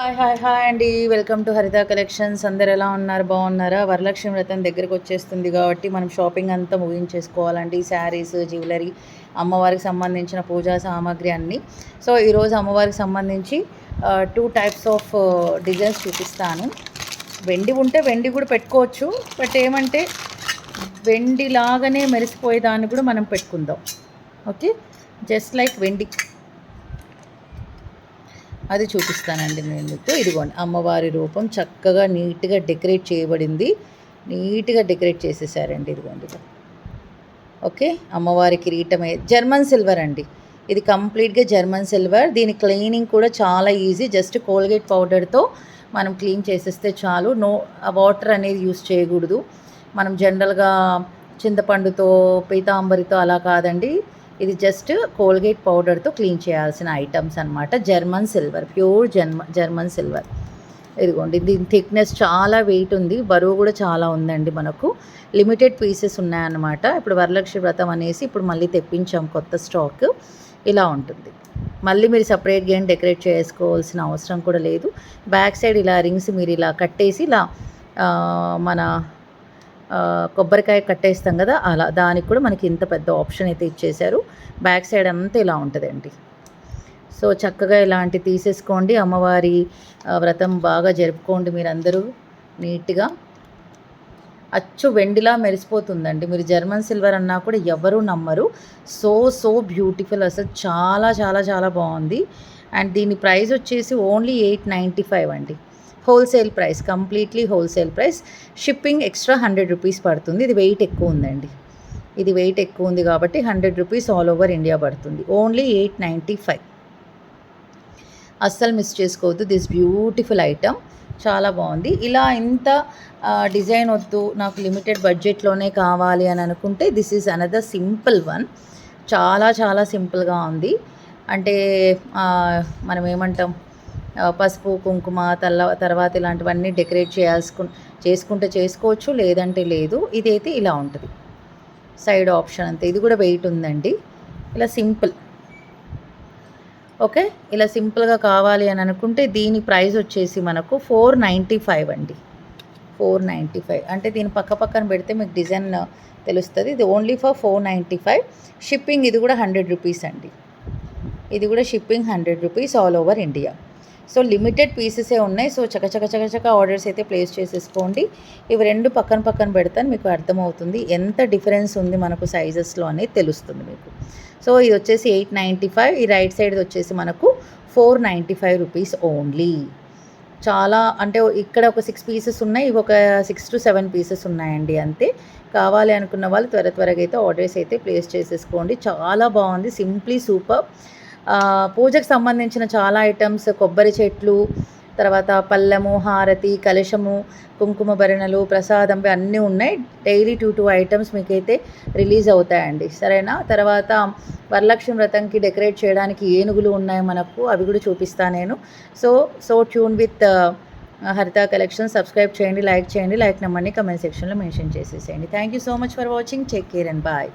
Hi అండి. Welcome to హరిత collections. అందరు ఎలా ఉన్నారు? బాగున్నారా? వరలక్ష్మి వ్రతం దగ్గరకు వచ్చేస్తుంది కాబట్టి మనం షాపింగ్ అంతా ముగించేసుకోవాలండి. శారీస్, జ్యువెలరీ, అమ్మవారికి సంబంధించిన పూజా సామాగ్రి అన్నీ. సో ఈరోజు అమ్మవారికి సంబంధించి 2 టైప్స్ ఆఫ్ డిజైన్స్ చూపిస్తాను. వెండి ఉంటే వెండి కూడా పెట్టుకోవచ్చు, బట్ ఏమంటే వెండి లాగానే మెరిసిపోయేదాన్ని కూడా మనం పెట్టుకుందాం. ఓకే, జస్ట్ లైక్ వెండి అది చూపిస్తానండి నేను మీకు. ఇదిగోండి అమ్మవారి రూపం చక్కగా నీట్గా డెకరేట్ చేయబడింది. నీట్గా డెకరేట్ చేసేసారండి. ఇదిగోండి, ఓకే. అమ్మవారి కిరీటమే జర్మన్ సిల్వర్ అండి. ఇది కంప్లీట్గా జర్మన్ సిల్వర్. దీని క్లీనింగ్ కూడా చాలా ఈజీ. జస్ట్ కోల్గేట్ పౌడర్తో మనం క్లీన్ చేసేస్తే చాలు. వాటర్ అనేది యూస్ చేయకూడదు. మనం జనరల్గా చింతపండుతో, పీతాంబరితో అలా కాదండి. ఇది జస్ట్ కోల్గేట్ పౌడర్తో క్లీన్ చేయాల్సిన ఐటమ్స్ అనమాట. German silver, pure German silver. ఇదిగోండి, దీని థిక్నెస్ చాలా వెయిట్ ఉంది, బరువు కూడా చాలా ఉందండి. మనకు లిమిటెడ్ పీసెస్ ఉన్నాయన్నమాట. ఇప్పుడు వరలక్ష్మి వ్రతం అనేసి ఇప్పుడు మళ్ళీ తెప్పించాం కొత్త స్టాక్. ఇలా ఉంటుంది. మళ్ళీ మీరు సపరేట్గా ఏం డెకరేట్ చేసుకోవాల్సిన అవసరం కూడా లేదు. బ్యాక్ సైడ్ ఇలా రింగ్స్ మీరు ఇలా కట్టేసి ఇలా మన కొబ్బరికాయ కట్టేస్తాం కదా, అలా దానికి కూడా మనకి ఇంత పెద్ద ఆప్షన్ అయితే ఇచ్చేశారు. బ్యాక్ సైడ్ అంతా ఇలా ఉంటుందండి. సో చక్కగా ఇలాంటి తీసేసుకోండి. అమ్మవారి వ్రతం బాగా జరుపుకోండి మీరందరూ నీట్గా. అచ్చు వెండిలా మెరిసిపోతుందండి. మీరు జర్మన్ సిల్వర్ అన్నా కూడా ఎవరూ నమ్మరు. So beautiful. అసలు చాలా చాలా చాలా బాగుంది. అండ్ దీని ప్రైస్ వచ్చేసి ఓన్లీ 895 అండి. Wholesale price, completely wholesale price. Shipping extra 100 rupees పడుతుంది. ఇది వెయిట్ ఎక్కువ ఉందండి. ఇది వెయిట్ ఎక్కువ ఉంది కాబట్టి 100 రూపీస్ ఆల్ ఓవర్ ఇండియా పడుతుంది. ఓన్లీ 895. అస్సలు మిస్ చేసుకోవద్దు. దిస్ బ్యూటిఫుల్ ఐటమ్ చాలా బాగుంది. ఇలా ఇంత డిజైన్ వద్దు, నాకు లిమిటెడ్ బడ్జెట్లోనే కావాలి అని అనుకుంటే this is another simple one. చాలా చాలా సింపుల్గా ఉంది. అంటే మనం ఏమంటాం, పసుపు కుంకుమ తర్వాత ఇలాంటివన్నీ డెకరేట్ చేసుకుంటే చేసుకోవచ్చు, లేదంటే లేదు. ఇదైతే ఇలా ఉంటుంది. సైడ్ ఆప్షన్ అంతే. ఇది కూడా వెయిట్ ఉందండి. ఇలా సింపుల్. ఓకే, ఇలా సింపుల్గా కావాలి అని అనుకుంటే దీని ప్రైస్ వచ్చేసి మనకు 495 అండి. 495 అంటే దీని పక్కన పెడితే మీకు డిజైన్ తెలుస్తుంది. ఇది ఓన్లీ ఫర్ 495. షిప్పింగ్ ఇది కూడా 100 రూపీస్ అండి. ఇది కూడా shipping 100 rupees all over India. So limited పీసెసే ఉన్నాయి. సో చకచక ఆర్డర్స్ అయితే ప్లేస్ చేసేసుకోండి. ఇవి రెండు పక్కన పెడతాను, మీకు అర్థమవుతుంది ఎంత డిఫరెన్స్ ఉంది మనకు సైజెస్లో అనేది తెలుస్తుంది మీకు. సో ఇది వచ్చేసి 895. ఈ రైట్ సైడ్ వచ్చేసి మనకు 495 రూపీస్ ఓన్లీ. చాలా అంటే ఇక్కడ ఒక 6 పీసెస్ ఉన్నాయి, ఇవి ఒక 6 to 7 పీసెస్ ఉన్నాయండి అంతే. కావాలి అనుకున్న వాళ్ళు త్వరగా అయితే ఆర్డర్స్ అయితే ప్లేస్ చేసేసుకోండి. చాలా బాగుంది, సింప్లీ సూపర్. పూజకు సంబంధించిన చాలా ఐటమ్స్, కొబ్బరి చెట్లు, తర్వాత పళ్ళెము, హారతి, కలశము, కుంకుమ భరణలు, ప్రసాదం అన్నీ ఉన్నాయి. డైలీ 2 ఐటమ్స్ మీకైతే రిలీజ్ అవుతాయండి. సరేనా? తర్వాత వరలక్ష్మి వ్రతంకి డెకరేట్ చేయడానికి ఏనుగులు ఉన్నాయి మనకు, అవి కూడా చూపిస్తాను నేను. So tune with Haritha collection. Subscribe చేయండి, లైక్ చేయండి. లైక్ నెంబర్ని కమెంట్ సెక్షన్లో మెన్షన్ చేసేసేయండి. Thank you so much for watching. Take care and bye.